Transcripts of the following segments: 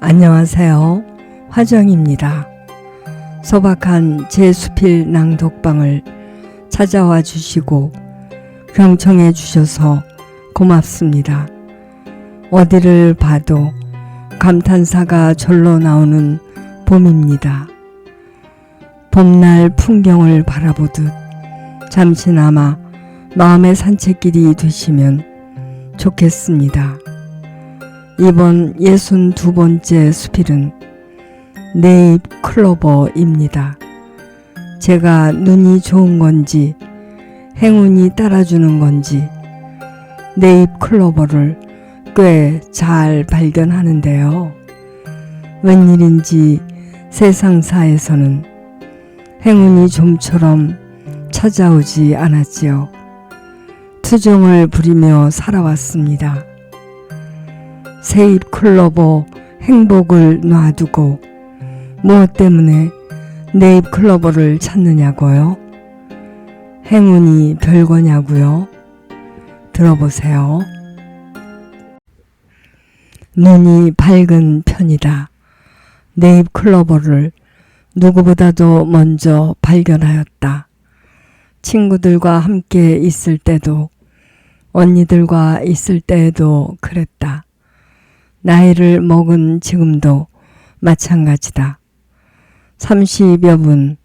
안녕하세요. 화정입니다. 소박한 제 수필 낭독방을 찾아와 주시고 경청해 주셔서 고맙습니다. 어디를 봐도 감탄사가 절로 나오는 봄입니다. 봄날 풍경을 바라보듯 잠시나마 마음의 산책길이 되시면 좋겠습니다. 이번 62번째 수필은 내 잎 클로버입니다. 제가 눈이 좋은 건지 행운이 따라주는 건지 내 잎 클로버를 꽤 잘 발견하는데요. 웬일인지 세상사에서는 행운이 좀처럼 찾아오지 않았지요. 투정을 부리며 살아왔습니다. 새잎 클로버 행복을 놔두고 무엇 때문에 내 잎 클로버를 찾느냐고요? 행운이 별거냐고요? 들어보세요. 눈이 밝은 편이다. 내 잎 클로버를 누구보다도 먼저 발견하였다. 친구들과 함께 있을 때도 언니들과 있을 때에도 그랬다. 나이를 먹은 지금도 마찬가지다. 30여 분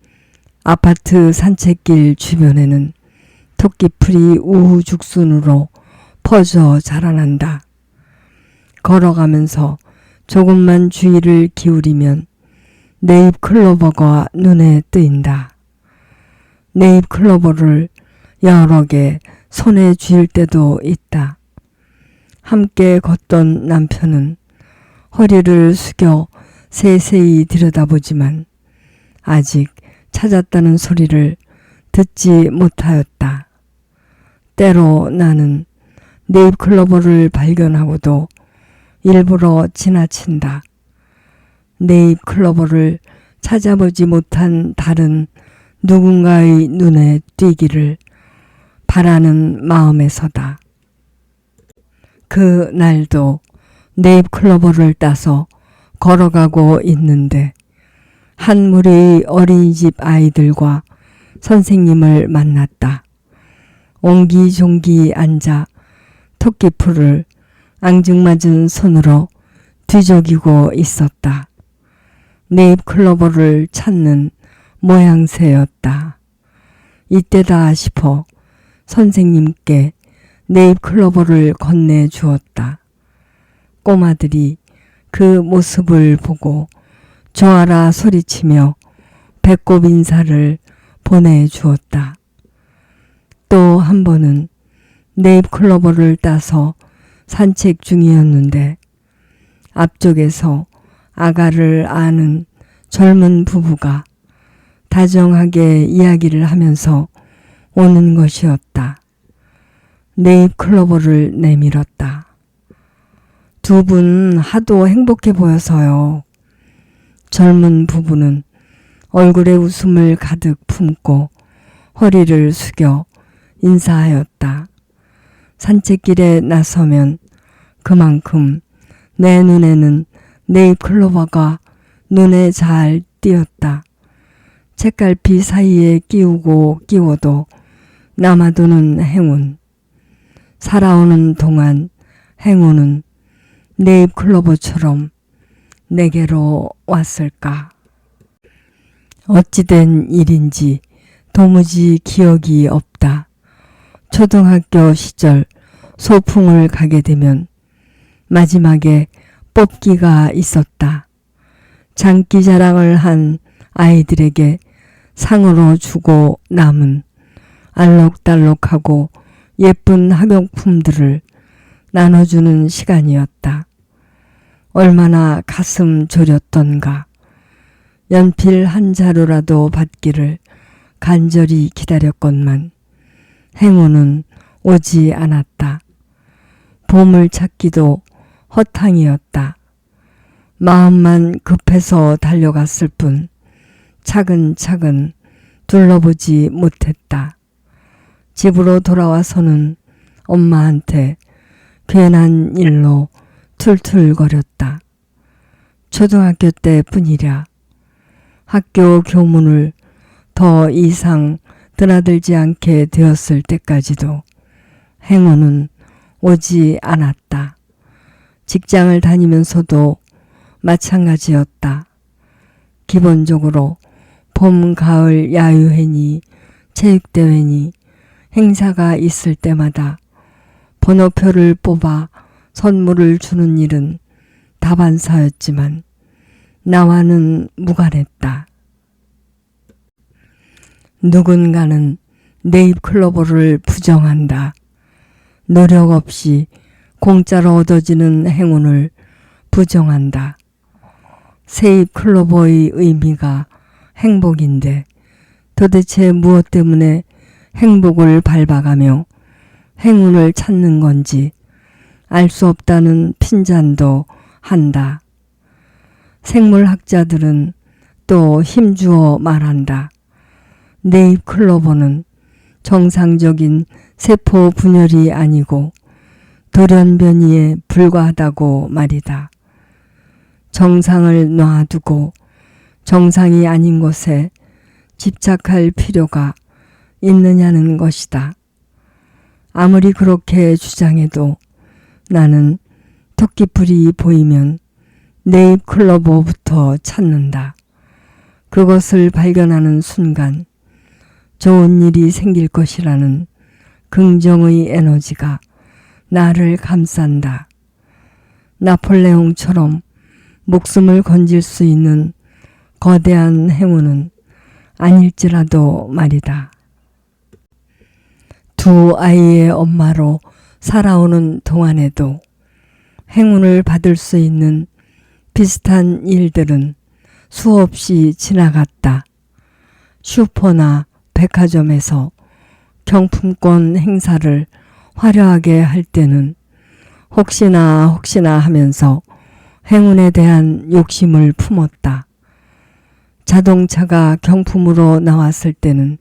아파트 산책길 주변에는 토끼풀이 우후죽순으로 퍼져 자라난다. 걸어가면서 조금만 주의를 기울이면 내 잎 클로버가 눈에 뜨인다. 내 잎 클로버를 여러 개 손에 쥘 때도 있다. 함께 걷던 남편은 허리를 숙여 세세히 들여다보지만 아직 찾았다는 소리를 듣지 못하였다. 때로 나는 내 잎 클로버를 발견하고도 일부러 지나친다. 내 잎 클로버를 찾아보지 못한 다른 누군가의 눈에 띄기를 바라는 마음에서다. 그 날도 내 잎 클로버를 따서 걸어가고 있는데 한 무리의 어린이집 아이들과 선생님을 만났다. 옹기종기 앉아 토끼풀을 앙증맞은 손으로 뒤적이고 있었다. 내 잎 클로버를 찾는 모양새였다. 이때다 싶어 선생님께 내 잎 클로버를 건네주었다. 꼬마들이 그 모습을 보고 좋아라 소리치며 배꼽 인사를 보내주었다. 또 한 번은 내 잎 클로버를 따서 산책 중이었는데 앞쪽에서 아가를 아는 젊은 부부가 다정하게 이야기를 하면서 오는 것이었다. 내 잎 클로버를 내밀었다. 두 분 하도 행복해 보여서요. 젊은 부부는 얼굴에 웃음을 가득 품고 허리를 숙여 인사하였다. 산책길에 나서면 그만큼 내 눈에는 내 잎 클로버가 눈에 잘 띄었다. 책갈피 사이에 끼우고 끼워도 남아도는 행운. 살아오는 동안 행운은 내 잎 클로버처럼 내게로 왔을까? 어찌된 일인지 도무지 기억이 없다. 초등학교 시절 소풍을 가게 되면 마지막에 뽑기가 있었다. 장기 자랑을 한 아이들에게 상으로 주고 남은 알록달록하고 예쁜 학용품들을 나눠주는 시간이었다. 얼마나 가슴 졸였던가. 연필 한 자루라도 받기를 간절히 기다렸건만 행운은 오지 않았다. 보물 찾기도 허탕이었다. 마음만 급해서 달려갔을 뿐 차근차근 둘러보지 못했다. 집으로 돌아와서는 엄마한테 괜한 일로 툴툴거렸다. 초등학교 때뿐이랴. 학교 교문을 더 이상 드나들지 않게 되었을 때까지도 행운은 오지 않았다. 직장을 다니면서도 마찬가지였다. 기본적으로 봄, 가을 야유회니 체육대회니 행사가 있을 때마다 번호표를 뽑아 선물을 주는 일은 다반사였지만 나와는 무관했다. 누군가는 네잎클로버를 부정한다. 노력 없이 공짜로 얻어지는 행운을 부정한다. 세잎클로버의 의미가 행복인데 도대체 무엇 때문에 행복을 밟아가며 행운을 찾는 건지 알 수 없다는 핀잔도 한다. 생물학자들은 또 힘주어 말한다. 네잎클로버는 정상적인 세포 분열이 아니고 돌연변이에 불과하다고 말이다. 정상을 놔두고 정상이 아닌 곳에 집착할 필요가 있느냐는 것이다. 아무리 그렇게 주장해도 나는 토끼풀이 보이면 네잎클로버부터 찾는다. 그것을 발견하는 순간 좋은 일이 생길 것이라는 긍정의 에너지가 나를 감싼다. 나폴레옹처럼 목숨을 건질 수 있는 거대한 행운은 아닐지라도 말이다. 두 아이의 엄마로 살아오는 동안에도 행운을 받을 수 있는 비슷한 일들은 수없이 지나갔다. 슈퍼나 백화점에서 경품권 행사를 화려하게 할 때는 혹시나 하면서 행운에 대한 욕심을 품었다. 자동차가 경품으로 나왔을 때는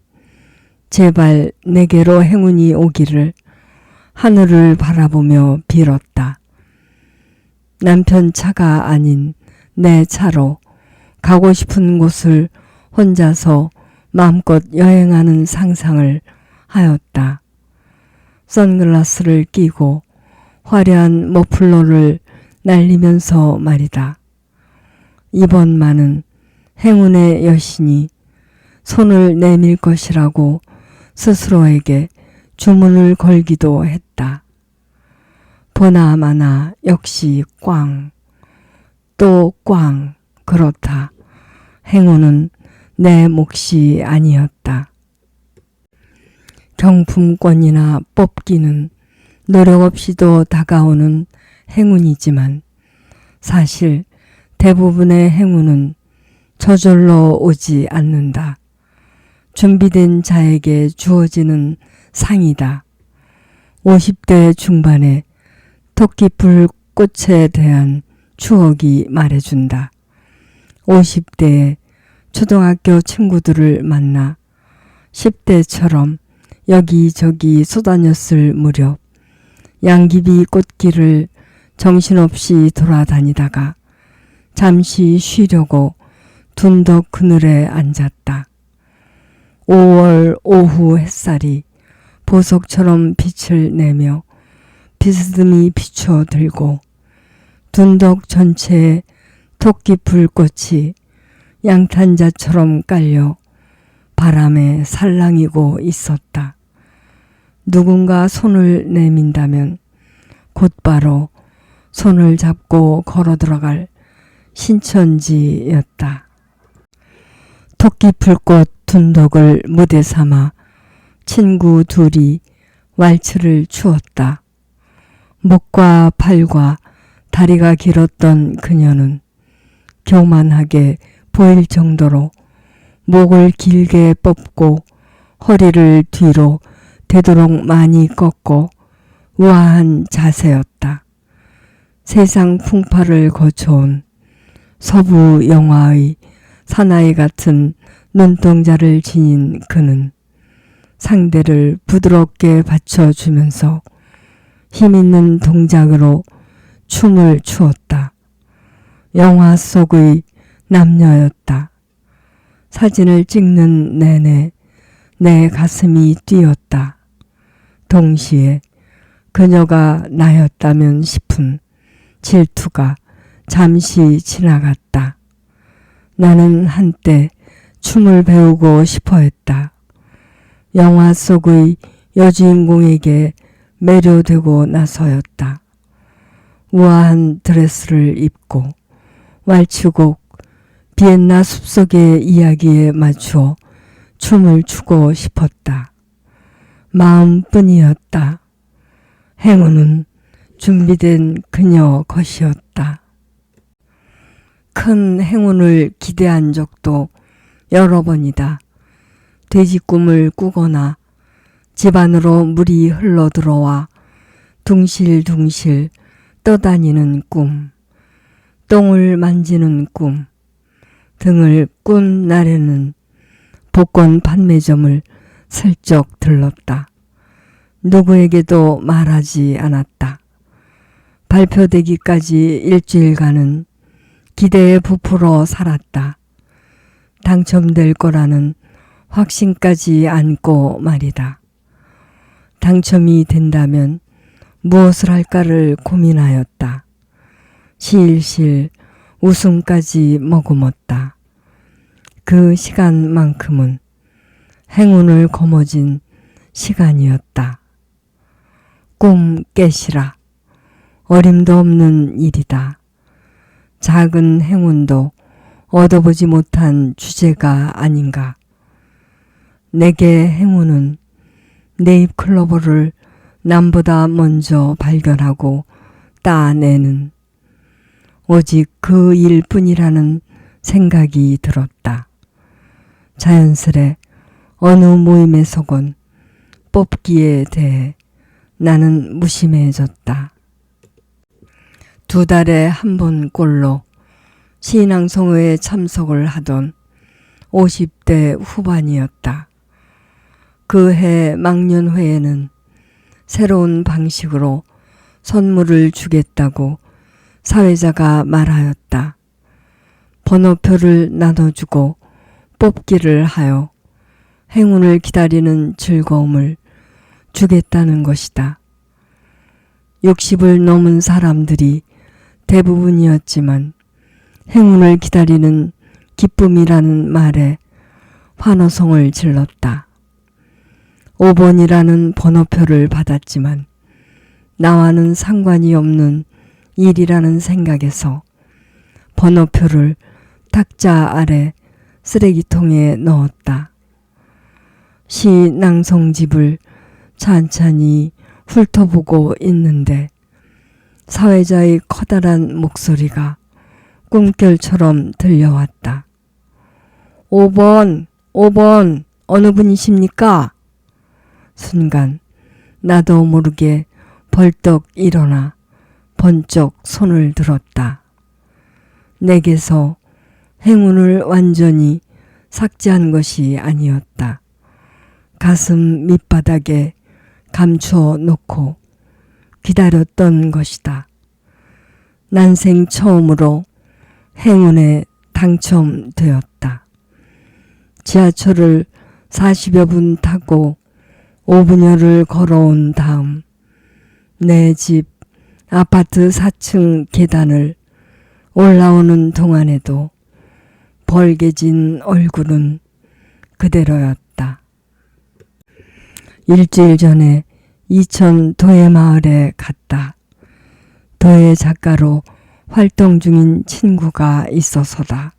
제발 내게로 행운이 오기를 하늘을 바라보며 빌었다. 남편 차가 아닌 내 차로 가고 싶은 곳을 혼자서 마음껏 여행하는 상상을 하였다. 선글라스를 끼고 화려한 머플러를 날리면서 말이다. 이번만은 행운의 여신이 손을 내밀 것이라고 스스로에게 주문을 걸기도 했다. 보나마나 역시 꽝, 또 꽝. 그렇다. 행운은 내 몫이 아니었다. 경품권이나 뽑기는 노력 없이도 다가오는 행운이지만 사실 대부분의 행운은 저절로 오지 않는다. 준비된 자에게 주어지는 상이다. 50대 중반에 토끼풀 꽃에 대한 추억이 말해준다. 50대에 초등학교 친구들을 만나 10대처럼 여기저기 쏘다녔을 무렵 양귀비 꽃길을 정신없이 돌아다니다가 잠시 쉬려고 둔덕 그늘에 앉았다. 5월 오후 햇살이 보석처럼 빛을 내며 비스듬히 비춰들고 둔덕 전체에 토끼풀꽃이 양탄자처럼 깔려 바람에 살랑이고 있었다. 누군가 손을 내민다면 곧바로 손을 잡고 걸어 들어갈 신천지였다. 토끼풀꽃 둔덕을 무대 삼아 친구 둘이 왈츠를 추었다. 목과 팔과 다리가 길었던 그녀는 교만하게 보일 정도로 목을 길게 뻗고 허리를 뒤로 되도록 많이 꺾고 우아한 자세였다. 세상 풍파를 거쳐온 서부 영화의 사나이 같은 눈동자를 지닌 그는 상대를 부드럽게 받쳐주면서 힘있는 동작으로 춤을 추었다. 영화 속의 남녀였다. 사진을 찍는 내내 내 가슴이 뛰었다. 동시에 그녀가 나였다면 싶은 질투가 잠시 지나갔다. 나는 한때 춤을 배우고 싶어 했다. 영화 속의 여주인공에게 매료되고 나서였다. 우아한 드레스를 입고 왈츠곡 비엔나 숲속의 이야기에 맞추어 춤을 추고 싶었다. 마음뿐이었다. 행운은 준비된 그녀 것이었다. 큰 행운을 기대한 적도 여러 번이다. 돼지 꿈을 꾸거나 집 안으로 물이 흘러들어와 둥실둥실 떠다니는 꿈, 똥을 만지는 꿈 등을 꾼 날에는 복권 판매점을 슬쩍 들렀다. 누구에게도 말하지 않았다. 발표되기까지 일주일간은 기대에 부풀어 살았다. 당첨될 거라는 확신까지 안고 말이다. 당첨이 된다면 무엇을 할까를 고민하였다. 실실 웃음까지 머금었다. 그 시간만큼은 행운을 거머쥔 시간이었다. 꿈 깨시라. 어림도 없는 일이다. 작은 행운도 얻어보지 못한 주제가 아닌가. 내게 행운은 네잎클로버를 남보다 먼저 발견하고 따내는 오직 그 일뿐이라는 생각이 들었다. 자연스레 어느 모임에서건 뽑기에 대해 나는 무심해졌다. 2달에 한 번 꼴로 신앙송회에 참석을 하던 50대 후반이었다. 그 해 망년회에는 새로운 방식으로 선물을 주겠다고 사회자가 말하였다. 번호표를 나눠주고 뽑기를 하여 행운을 기다리는 즐거움을 주겠다는 것이다. 60을 넘은 사람들이 대부분이었지만 행운을 기다리는 기쁨이라는 말에 환호성을 질렀다. 5번이라는 번호표를 받았지만 나와는 상관이 없는 일이라는 생각에서 번호표를 탁자 아래 쓰레기통에 넣었다. 시 낭송집을 찬찬히 훑어보고 있는데 사회자의 커다란 목소리가 꿈결처럼 들려왔다. 5번, 5번, 어느 분이십니까? 순간 나도 모르게 벌떡 일어나 번쩍 손을 들었다. 내게서 행운을 완전히 삭제한 것이 아니었다. 가슴 밑바닥에 감춰 놓고 기다렸던 것이다. 난생 처음으로 행운에 당첨되었다. 지하철을 40여 분 타고 5분여를 걸어온 다음 내 집 아파트 4층 계단을 올라오는 동안에도 벌개진 얼굴은 그대로였다. 일주일 전에 이천 도예마을에 갔다. 도예 작가로 활동 중인 친구가 있어서다.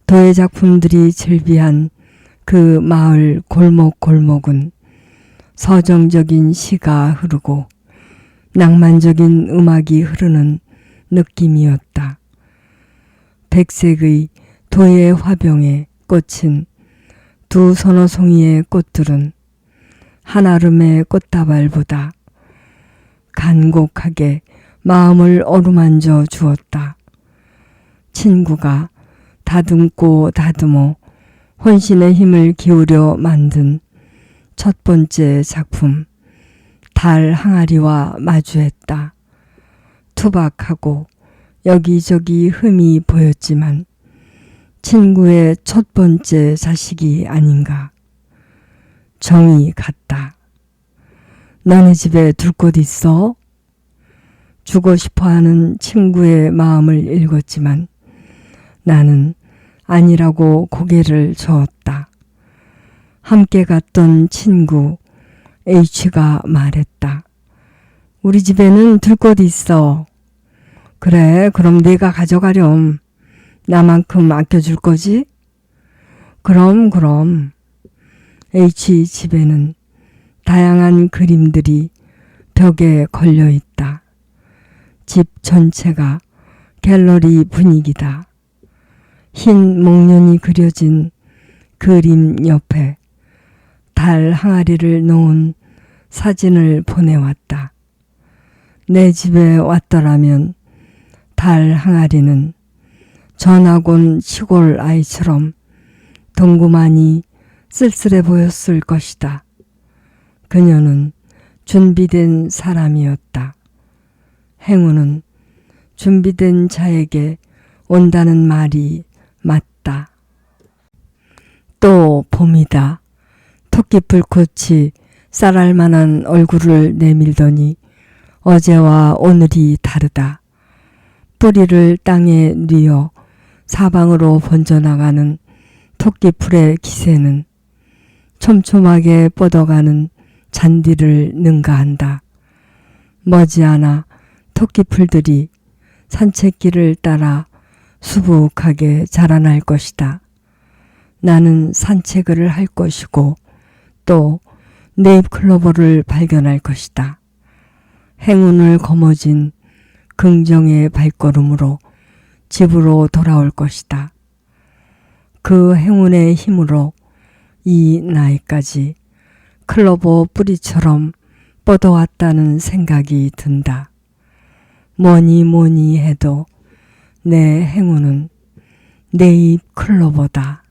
도예 작품들이 즐비한 그 마을 골목골목은 서정적인 시가 흐르고 낭만적인 음악이 흐르는 느낌이었다. 백색의 도예 화병에 꽂힌 두 서너 송이의 꽃들은 한아름의 꽃다발보다 간곡하게 마음을 어루만져 주었다. 친구가 다듬고 다듬어 혼신의 힘을 기울여 만든 첫 번째 작품 달 항아리와 마주했다. 투박하고 여기저기 흠이 보였지만 친구의 첫 번째 자식이 아닌가. 정이 갔다. 너네 집에 둘 곳 있어? 주고 싶어하는 친구의 마음을 읽었지만 나는 아니라고 고개를 저었다. 함께 갔던 친구 H가 말했다. 우리 집에는 둘 곳 있어. 그래, 그럼 네가 가져가렴. 나만큼 아껴줄 거지? 그럼. H 집에는 다양한 그림들이 벽에 걸려 있다. 집 전체가 갤러리 분위기다. 흰 목련이 그려진 그림 옆에 달 항아리를 놓은 사진을 보내왔다. 내 집에 왔더라면 달 항아리는 전학 온 시골 아이처럼 동구만이 쓸쓸해 보였을 것이다. 그녀는 준비된 사람이었다. 행운은 준비된 자에게 온다는 말이 맞다. 또 봄이다. 토끼불꽃이 쌀알만한 얼굴을 내밀더니 어제와 오늘이 다르다. 뿌리를 땅에 뉘어 사방으로 번져나가는 토끼풀의 기세는 촘촘하게 뻗어가는 잔디를 능가한다. 머지않아 토끼풀들이 산책길을 따라 수북하게 자라날 것이다. 나는 산책을 할 것이고 또 네잎클로버를 발견할 것이다. 행운을 거머쥔 긍정의 발걸음으로 집으로 돌아올 것이다. 그 행운의 힘으로 이 나이까지 클로버 뿌리처럼 뻗어왔다는 생각이 든다. 뭐니 해도 내 행운은 네잎클로버다.